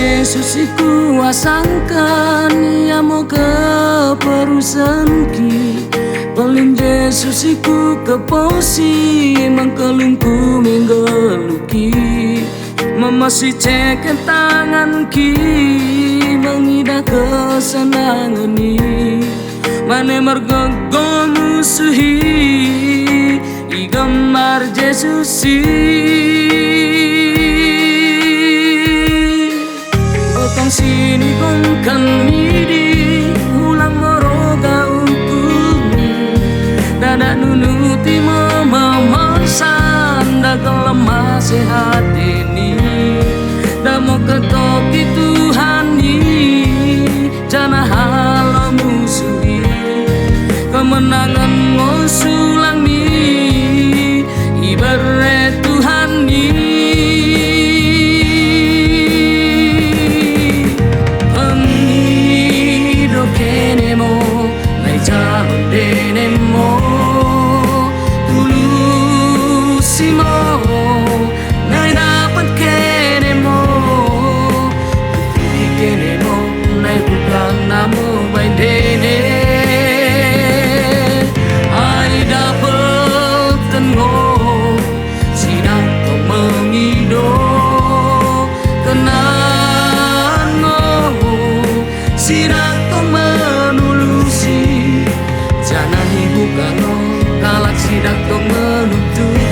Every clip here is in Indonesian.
Yesus iku asangkan ia mau ke perusahaan ki. Paling Yesus iku keposi mengkelungku menggeluki. Memasi ceket tangan ki mengidah kesenangan ni. Mane mergogo musuhi i gambar Yesus si. Otong sini kongkan midi ulang moroga ukumi. Dada nunuti memamarsan da kelemah sehat ini. Da mau ketoki Tuhan ni jana halo musuhi. Kemenangan ngosulang ni ibarat Tuhan ni. Pengido kenemo nai jalon denemo tulusimo nai dapat kenemo tutupi kenemo nai bukan namo bain dene. Sidak tong menulusi jangan bukan kalak sidak tong menutupi.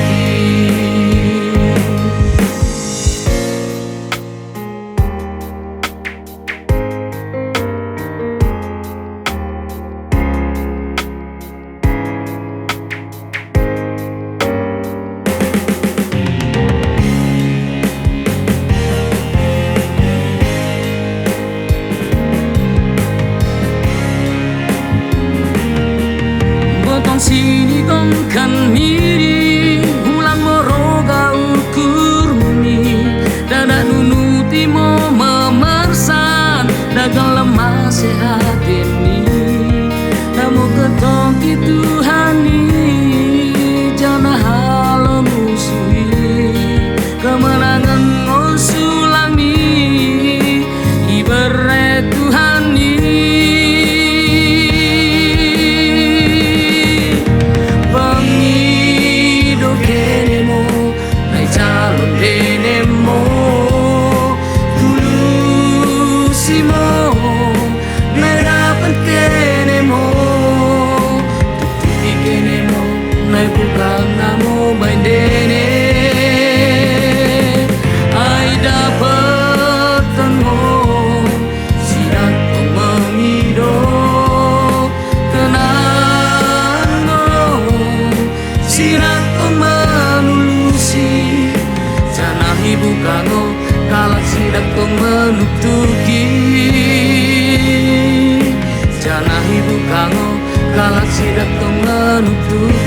Sini kongkan miri ulang moroga ukur mumi. Dada nunuti mo memersan dagang lemah sehat ini. Namu ketoki Tuhan ni jana halo musuhi. Kemenangan ngosulang ni ibarat Tuhan ni. Bukan namo bain dene ai dapat tengo sidak tong mengido kenango sidak tong menulusi janahi bukango kalak sidak tong menutuki janahi bukango kalak sidak tong menutuki.